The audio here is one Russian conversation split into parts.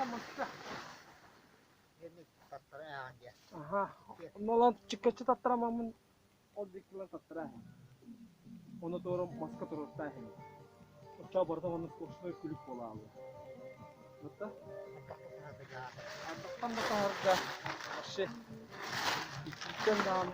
Ini tattara aja. Aha, nolan çıkkaçı tattıramamın o dikler tattıra. Onu doğru maska turutta. Uçağı barda onun koşuna kulüp bola aldı. Hatta antaktan da harga şey içten dağın.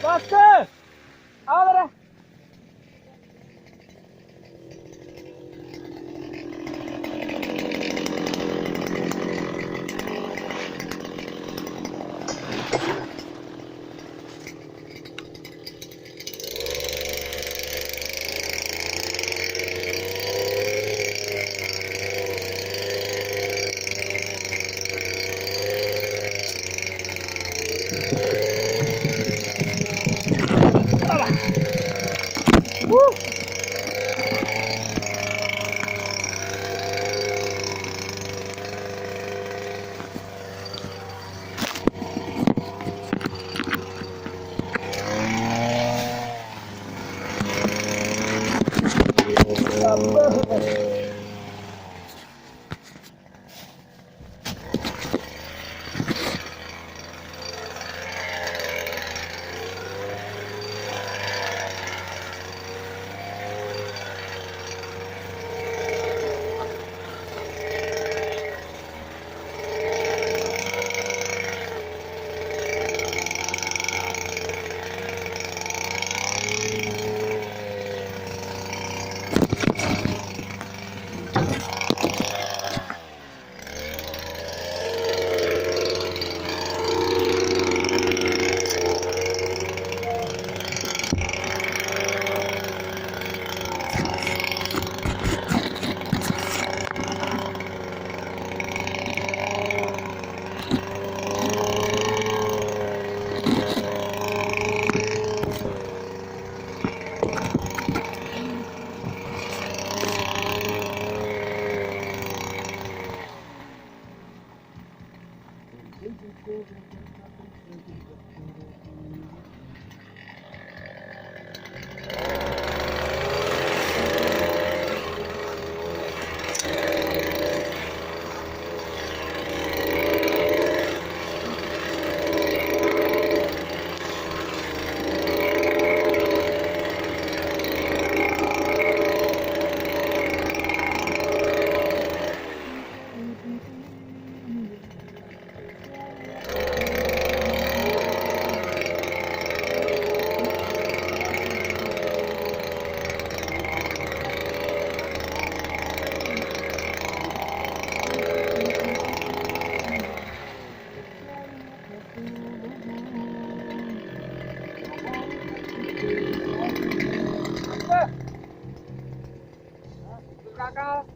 Bastı! Al ara. Kakak.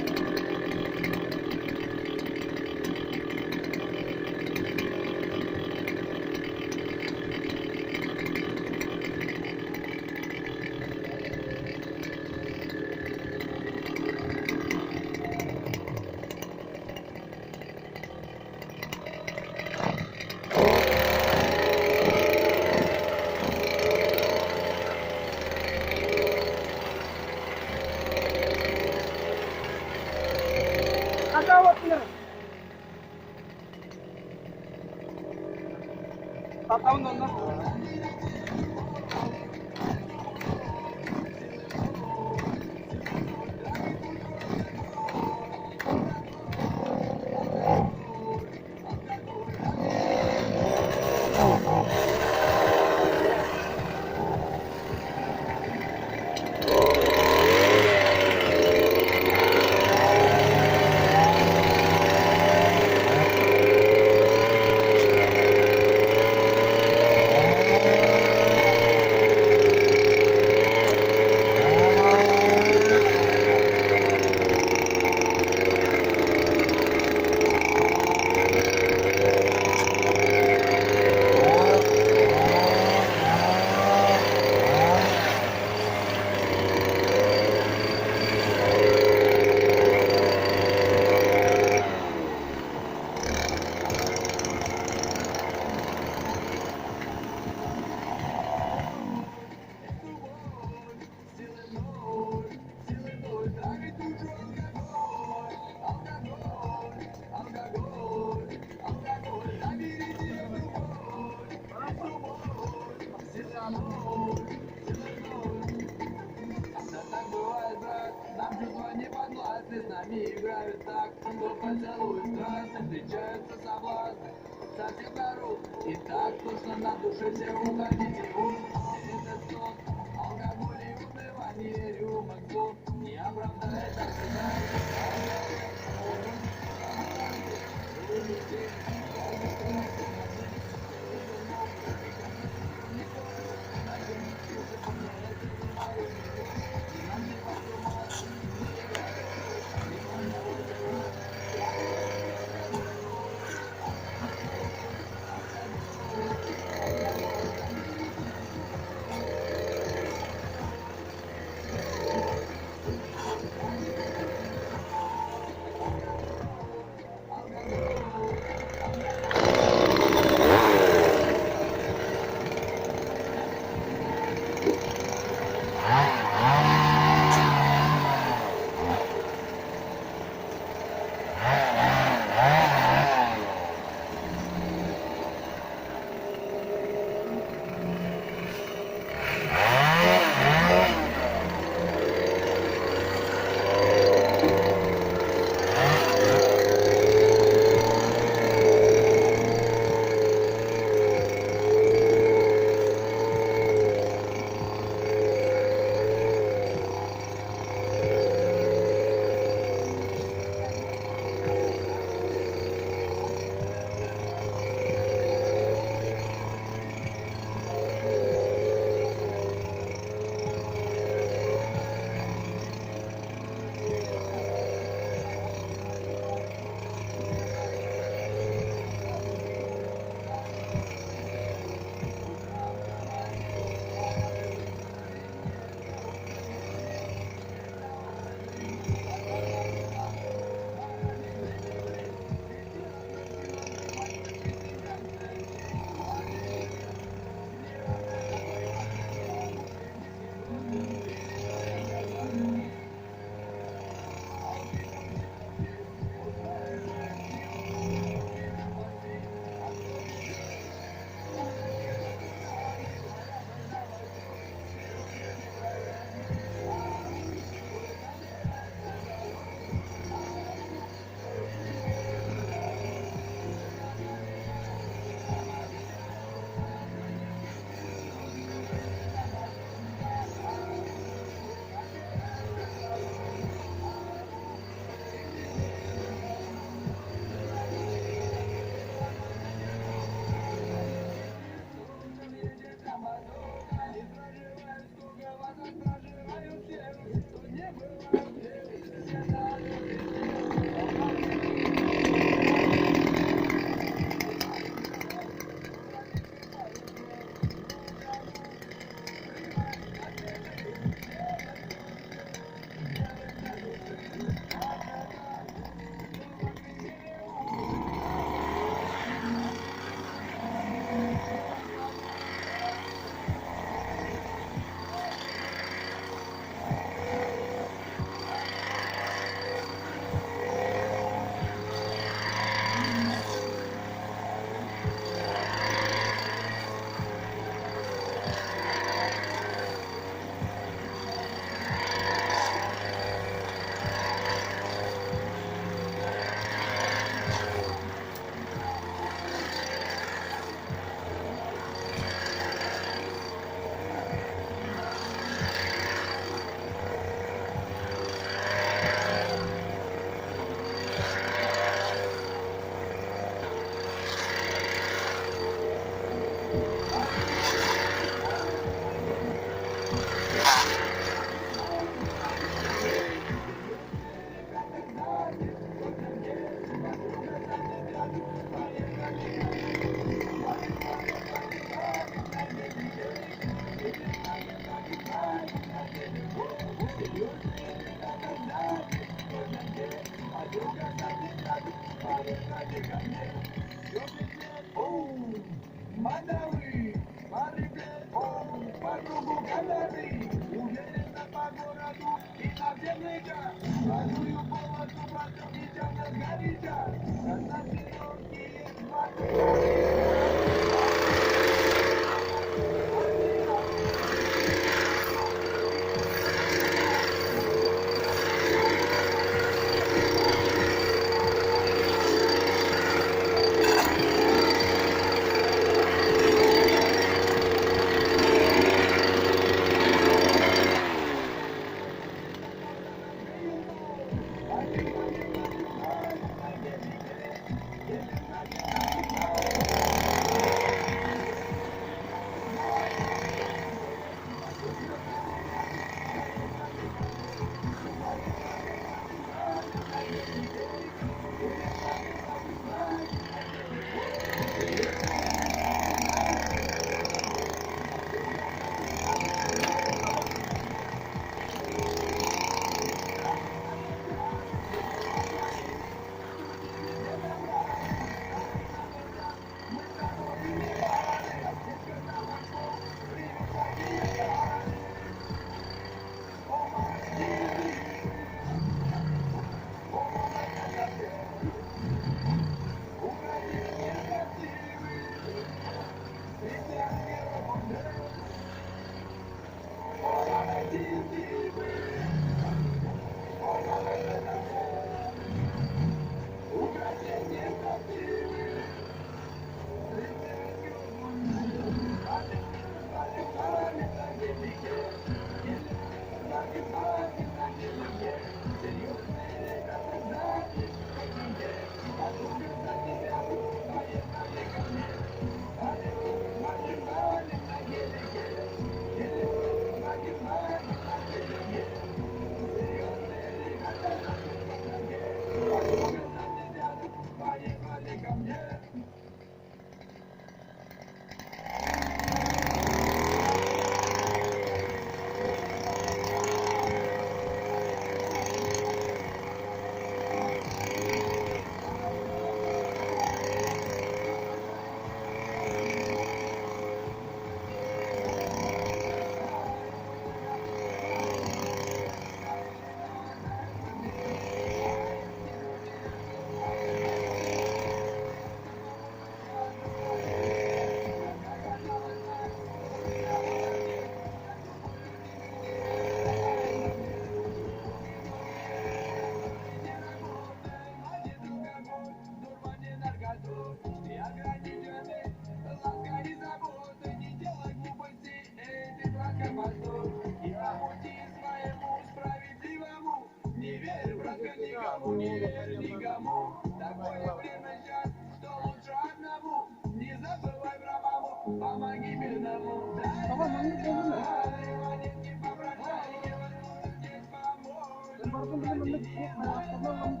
Бардым белем мен hayatlardan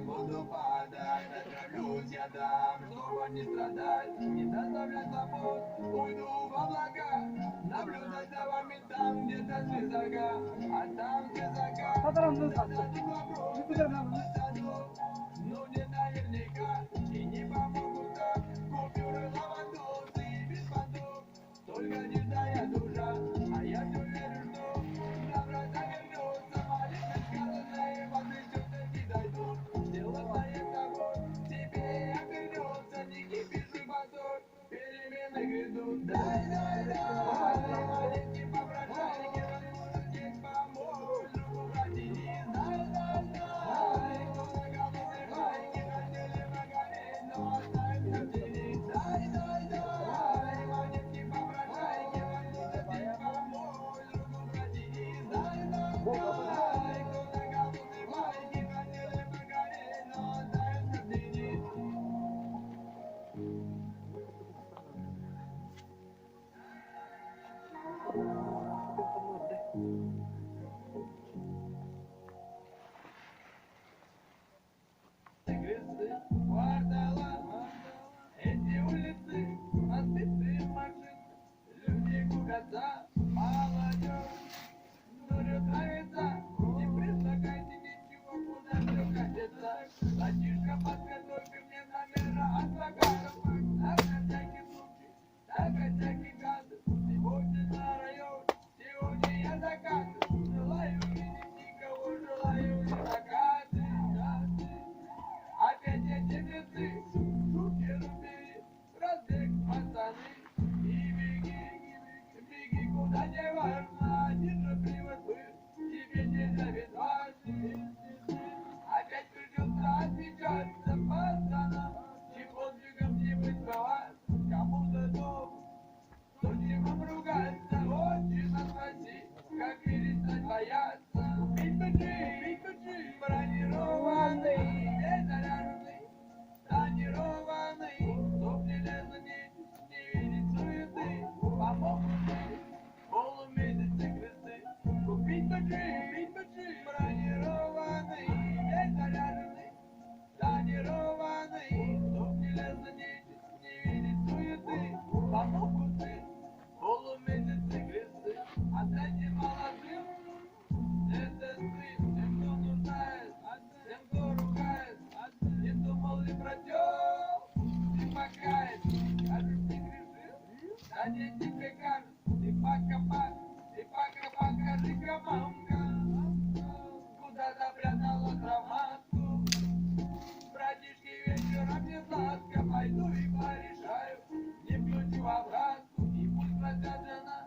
Буду падать, отравлюсь я дам, чтобы не страдать, не доставлять забот. Уйду в облака, наблюдать за вами там, где-то свысока, а там свысока. Sadıramdan Зададут sattım. вопрос, Yıkıcam ben. зададут, но не наверняка, и не помогут так. Купюры лавандосы и без понтов, только нежная душа, а я все верю, что доброта вернется, молитвы сказанные воды все-таки дойдут. Золотая тобой, тебе обернется, не кипишь и позор, перемены грядут. Дай, маленький попрошайки, возможно, здесь помогут, руку протяни. Дай, многоголосые байки, хотели погореть, но оставим в тени. Дай, маленький попрошайки, возможно, здесь помогут, руку протяни. Дай, многоголосые байки, хотели погореть, но оставим в тени. Кресты, квартала, эти улицы, разбитые машины, люди кугаса, молодежь, дурью нравится, не предлагайте ничего, куда все катится. Братишка, подготовьте мне номера от плакатов, так на всякий случай, так на всякий гадость. Сегодня на район, сегодня я закат, желаю видеть никого, желаю не закаты. Опять эти бесы, шутки рубили, разбег пацаны. И беги, беги, куда не важно, один же привод был, тебе нельзя без важности. Опять придется отвечаться пацанам, и подвигом не бытовать, кому-то дом, зачем ругаться, очень нас спроси, как перестать бояться. Бить-бычи, бронированный, беззаряженный, тонированный, чтоб не лезла не видеть суеты, помогут мы, полумесяцы кресты. Бить-бычи, бронированный, беззаряженный, тонированный, чтоб не лезла не видеть суеты, помогут мы, полумесяцы кресты. Отдайте молодым, это стыд, тем, кто нуждается, тем, кто ругает, не думал ли протек, ты покаясь, кажешь, не грешил, да не тебе кажется, ты пока покажи-ка, мамка, куда запрятала кроватку. Братишки, вечером не сладко, пойду и порешаю, не ключу в обратку, и пусть просятся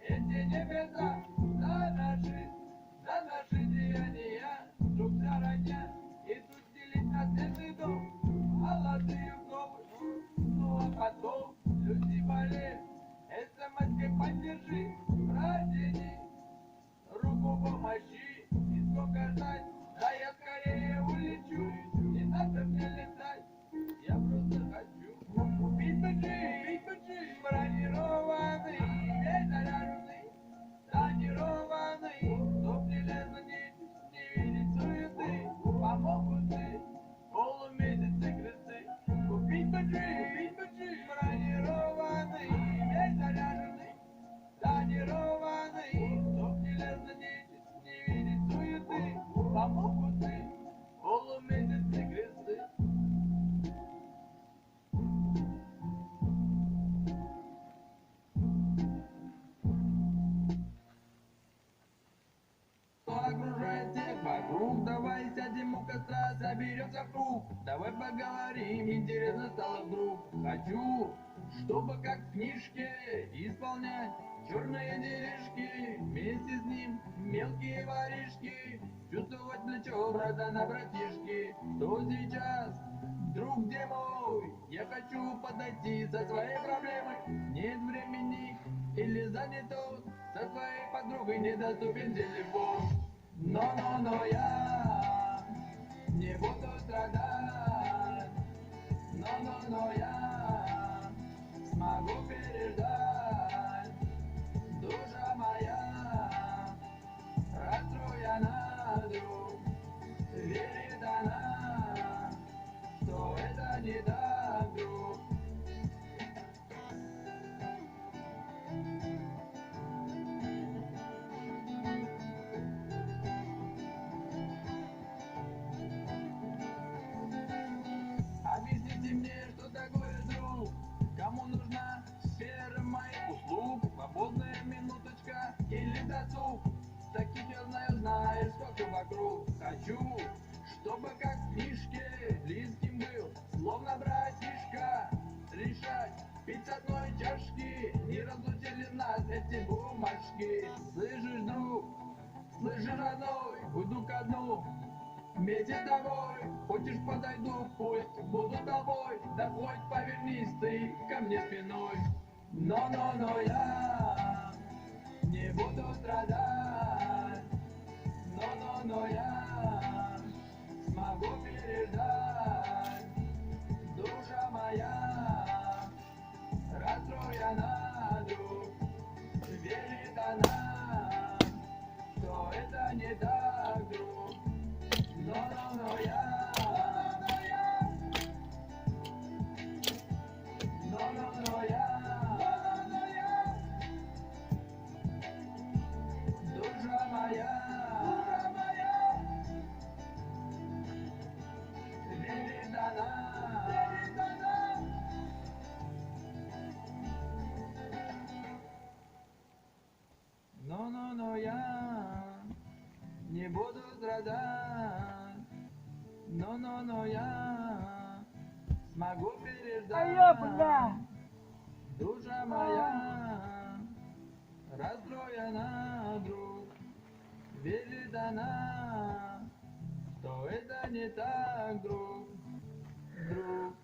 эти небеса за наши деяния, друг за родня, идут делить наследный дом, молодые вдовы, ну а потом люди болеют, смс-кой поддержи, протяни руку помощи, и сколько ждать, да я скорее улечу, не надо мне летать, я просто хочу бить-бычи, бронированный, беззаряженный, тонированный, чтоб не лезла не видеть суеты, помогут ты, полумесяцы кресты. Бить-бычи, бронированный, беззаряженный, тонированный, чтоб не лезла не видеть суеты, помогут ты, полумесяцы кресты. Окружает всех вокруг, давай сядем у костра, соберемся в круг, давай поговорим, интересно стало вдруг. Хочу, чтобы как в книжке исполнять черные делишки, вместе с ним мелкие воришки, чувствовать плечо брата на братишки. Что сейчас, друг где мой? Я хочу подойти со своей проблемой, нет времени или занят он со своей подругой, недоступен телефон. Но я не буду страдать. Но я смогу переждать. Душа моя расстроена вдруг. Верит она, что это не так, друг. Объясните мне, что такое друг, кому нужна сфера моих услуг, свободная минуточка или досуг. Таких я знаю, знаешь, сколько вокруг. Хочу, чтобы как в книжке близким был, словно братишка, решать, пить с одной чашки, не разлучили нас эти бумажки. Слышишь, друг, слышишь, родной, уйду ко дну. Вместе с тобой, хочешь подойду, пусть буду тобой, да хоть повернись ты ко мне спиной. Но я не буду страдать. Но я смогу переждать. Душа моя расстроена, друг. Верит она, что это не так, друг. Но я душа моя верит она. Но я не буду страдать. Но я смогу переждать. Душа моя расстроена, друг. Верит она, что это не так, друг. Друг.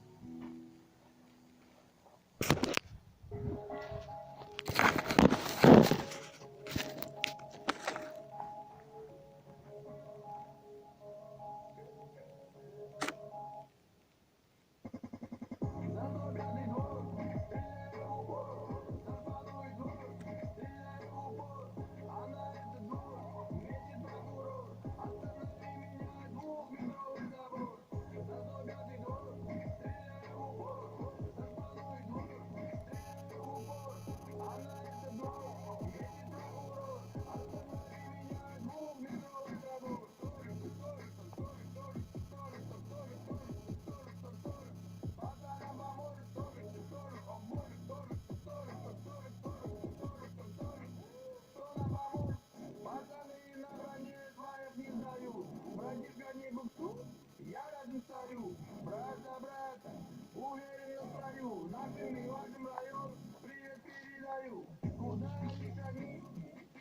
Я рядом стою, брат за брата, уверенно стою, нашим милашим район привет передаю. Куда ни шагни,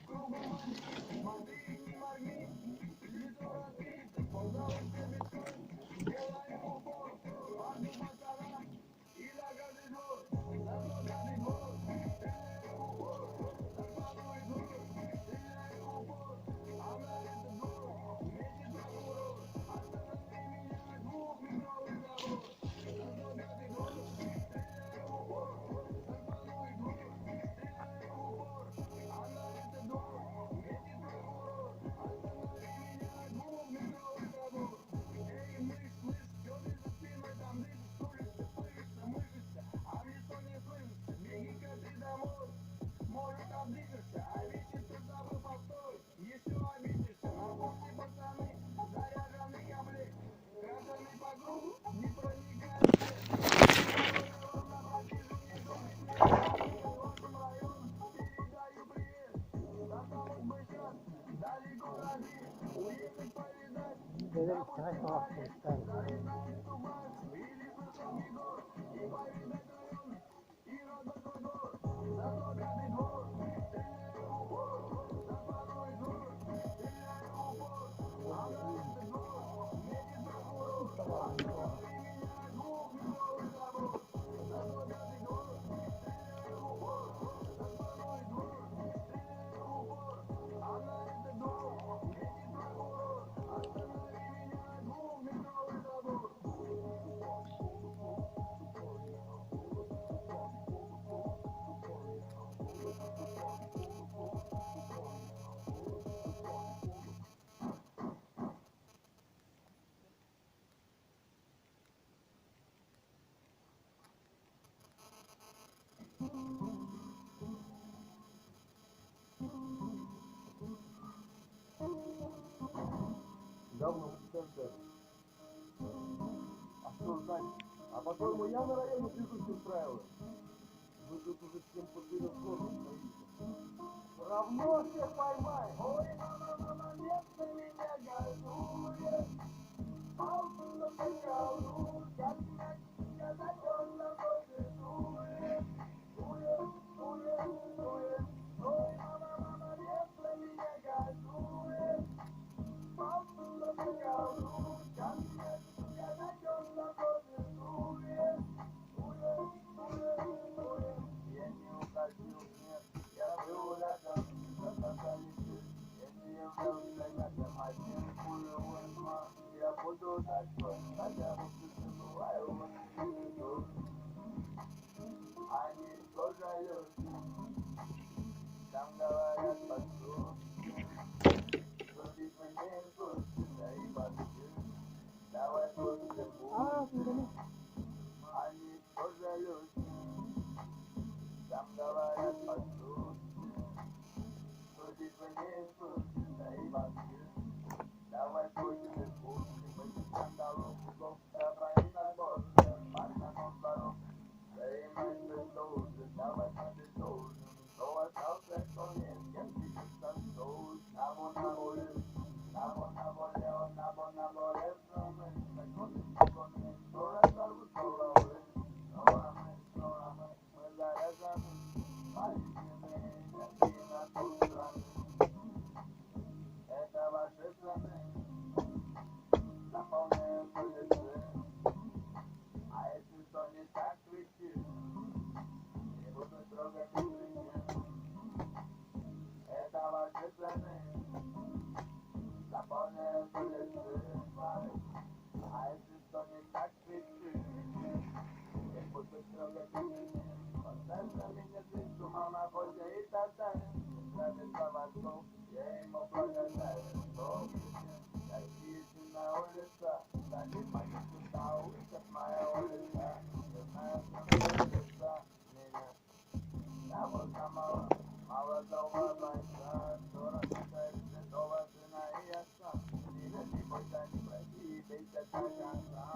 кругом бандит, смотри, не моргни, лицо разбито, пожалуйста, бежой, делаем упор, парни пацана, и на каждый двор, зато каждый двор, стреляем упор, западной двор, стреляем упор, а на этот двор, вместе прокурор, останови меня, двухметровый забор, зато каждый двор, стреляем упор, западной двор, стреляем упор, а на этот двор, вместе прокурор, останови меня, двухметровый забор. Эй, мышь, чё ты за спиной там дышишь, слышишься, мышишься, а мне что не слышишься, беги-ка ты домой, может обидишься, а вечер ты забыл, постой, еще обидишься, напомни, пацаны, заряженный комплект, крашеный по кругу, не проникает свет, на протяжении вашим районом, передаю привет, осталось бы сейчас, далеко один, уехать повидать, Dedim sana kalkmışlar. зарезать Дубай, или высокий гор, и повидать район, и родной твой двор, зато каждый двор, стреляем упор, западной двор, стреляем упор, а на этот двор, вместе прокурор, останови меня, двухметровый забор, зато каждый двор, стреляем упор, западной двор. давно в центре. А что значит? А по-твоему, я на районе движухи устраиваю? Вы тут уже с кем поперек горло стоите. Равно всех поймай! Ой, мама, нет, ты меня газует. Палку напрягал, как мяч, я зайдёт на кофе, дует. Ой, мама, нет, ты меня газует. Палку напрягал, как мяч, я зайдёт на кофе, дует. Я не уходил, нет, я был рядом, я не являлся рядом, один пулевой маг. Я буду такой, хотя бы присылаю вас в они тоже люди, там говорят подсу. Крутить мне инсульт, да и вообще. Давай просто будем. Они тоже люди, там говорят подсу. Крутить мне инсульт, да и вообще. Давай будем и будем, мы не скандалом углом, давай на бор, парня на дорог. Да и мы бездолжны, давай мы бездолжны. Кто остался, кто нет, я тебе танцую. На воле, на воле, мы, законы, кто разорвут головы. Снова мы заряжены, палительные, и на ту страну. Это ваши страны, наполняют улицы. А если что не так, кричи, не буду трогать и кричи. Это ваши страны, наполняют улицы. А если что не так, кричи, не буду трогать и кричи. Поставь на меня свечу, мама, Божья и Татарин. Нравится вокруг, я ему благодарен. Какие ты на улице, дали мои на улицах, моя улица. Я знаю, что на улица меня. Я вот мало, молодого бойца. 46 летого сына и отца. Не бойся, не проси, бейся до конца.